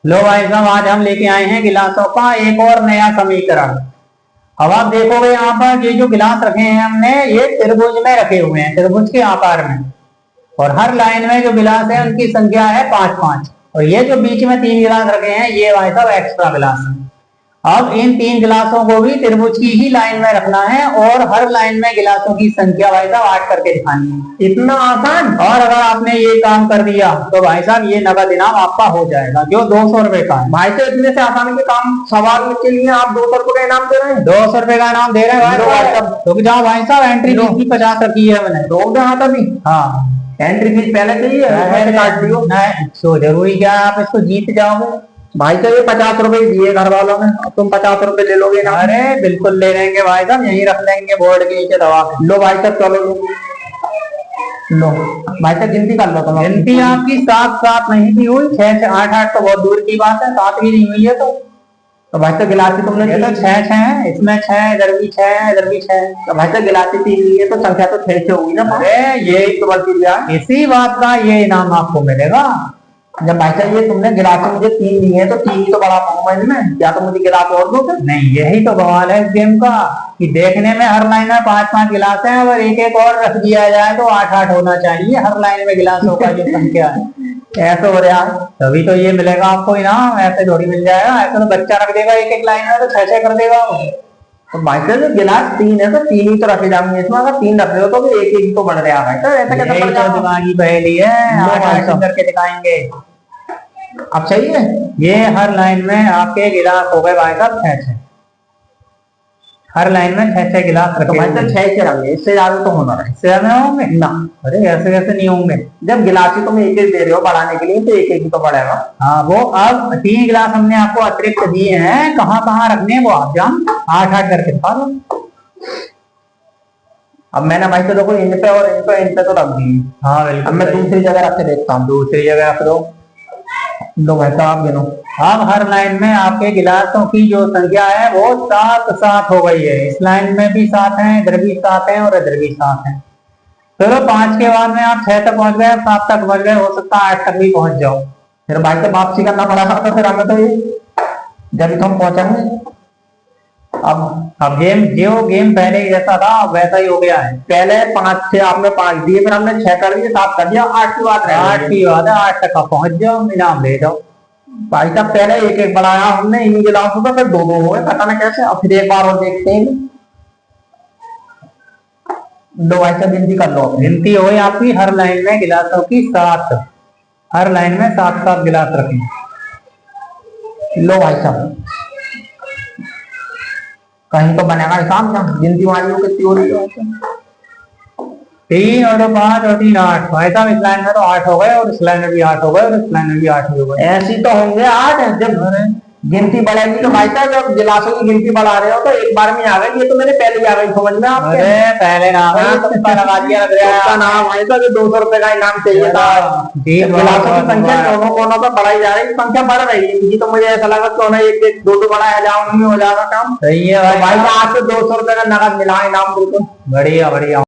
लो भाई साहब, आज हम लेके आए हैं गिलासों का एक और नया समीकरण। अब आप देखोगे यहाँ पर ये जो गिलास रखे हैं हमने, ये त्रिभुज में रखे हुए हैं, त्रिभुज के आकार में। और हर लाइन में जो गिलास है उनकी संख्या है 5-5। और ये जो बीच में 3 गिलास रखे हैं, ये भाई साहब एक्स्ट्रा गिलास है। अब इन 3 गिलासों को भी त्रिभुज की ही लाइन में रखना है और हर लाइन में गिलासों की संख्या भाई साहब 8 करके दिखानी है। इतना आसान। और अगर आपने ये काम कर दिया तो भाई साहब ये नगद इनाम आपका हो जाएगा, जो 200 रुपए का है। भाई साहब इतने से आसान के काम सवाल के लिए आप 200 रुपए का इनाम दे रहे हैं। 200 रुपए का इनाम दे रहे हैं भाई साहब। रुक जाओ भाई साहब, एंट्री फीस भी 50 रखी है मैंने। रोक दे हाथ अभी। हाँ, एंट्री फीस पहले चाहिए, मैंने काट दियो। नहीं तो जरूरी क्या है, आप इसको जीत जाओगे। भाई साहब ये 50 रुपए दिए घर वालों ने, अब तुम 50 रुपए ले लोगे ना? अरे बिल्कुल ले लेंगे भाई साहब, यहीं रख लेंगे बोर्ड के नीचे दबा के। लो भाई साहब, चलो लो भाई साहब, गिनती कर लो तुम। गिनती आपकी 7-7 नहीं की हुई, 6-6 8-8 तो बहुत दूर की बात है, 7 भी नहीं हुई है। तो भाई साहब गिलासी तुमने, ये तो 6-6 है, इसमें 6 है, इधर भी 6 है, इधर भी 6 है। तो भाई साहब गिलासी 3 ली है तो संख्या तो 6 होगी ना? अरे ये तो बल्कि दिया इसी बात का ये इनाम आपको मिलेगा। जब भाई साहब ये तुमने गिलासी मुझे 3 ली है तो 3 ही तो बड़ा पाऊंगा इनमें, या तो मुझे गिलास और दो फिर? नहीं, यही तो बवाल है इस गेम का कि देखने में हर लाइन में 5-5 गिलास हैं, अगर एक और रख दिया जाए तो 8-8 होना चाहिए हर लाइन में गिलासों का जो संख्या है। ऐसे हो रहा है, तभी तो ये मिलेगा आपको इनाम, ऐसे थोड़ी मिल जाएगा। ऐसे तो बच्चा रख देगा एक लाइन में तो 6-6 कर देगा वो। तो भाई साहब गिलास 3 है तो 3 ही तो रखे जाएंगे इसमें, अगर 3 रख रहे हो तो भी एक ही तो बढ़ रहा है। भाई साहब ऐसा कैसे बढ़ जाएगा? दिमागी पहेली है, 8-8 करके दिखाएंगे। अब सही है, ये हर लाइन में आपके गिलास हो गए भाई साहब 6-6, हर लाइन में 6-6 गिलास रखे। तो भाई साहब 6 के रंगे, इससे ज्यादा तो होना है। इससे ज्यादा होंगे ना? अरे ऐसे कैसे नहीं होंगे, जब गिलासी तुम एक दे रहे हो बढ़ाने के लिए तो एक ही तो बढ़ेगा। हाँ, वो अब 3 गिलास हमने आपको अतिरिक्त दिए हैं, कहाँ रखने हैं वो आप जान 8-8 करके दिखा लो। अब मैंने भाई साहब देखो इन पे और इन पे तो रख दी। हाँ बिल्कुल। अब मैं दूसरी जगह रख के देखता हूँ। दूसरी जगह रख दो। लो भाई साहब गिनो। अब हर लाइन में आपके गिलासों की जो संख्या है वो 7-7 हो गई है। इस लाइन में भी 7 है, इधर भी 7 है और इधर भी 7 है। चलो 5 के बाद में आप 6 तक पहुंच गए, 7 तक पहुंच गए, हो सकता है 8 तक भी पहुंच जाओ। फिर भाई साहब वापसी करना पड़ा तो फिर हमें तो ये जब तो हम पहुंचेंगे। अब गेम पहले ही जैसा था वैसा ही हो गया है। पहले 5 से आपने 5 दिए, फिर हमने 6 कर दिए, 7 कर दिया, 8 की बात है। 8 की बात है, 8 तक आप पहुंच जाओ, इनाम ले जाओ। भाई साहब पहले एक बढ़ाया हमने इन गिलासों का, फिर 2-2 हो गए, पता ना कैसे। अब फिर एक बार और देखते हैं। लो भाई साहब गिनती कर लो। गिनती हो गई आपकी, हर लाइन में गिलासों की 7, हर लाइन में 7-7 गिलास रखें। लो भाई साहब कहीं तो बनेगा हिसाब ना, गिनती वाली कितनी हो रही है? 3 और 5 और 3 8। भाई साहब इस लाइन में तो 8 हो गए और इस लाइन में भी 8 हो गए और इस लाइन में भी 8 हो गए। ऐसी तो होंगे 8। जब गिनती बढ़ेगी तो भाई साहब जब गिलासों की गिनती बढ़ा रहे हो तो एक बार में आ गई। ये तो मैंने पहले ही आ गई समझ में आपके। अरे पहले ना लगा दिया लग रहा है नाम भाई साहब 200 रुपए का इनाम चाहिए था। गिलासों की संख्या दोनों कोनों पर बढ़ाई जा रही है, संख्या बढ़ रही है। ये तो मुझे ऐसा लगा क्यों ना 1-2 बढ़ाया जाओ, नहीं हो जाएगा काम। सही है भाई साहब, आज से 200 रुपए का नगद मिला इनाम। बिल्कुल बढ़िया बढ़िया।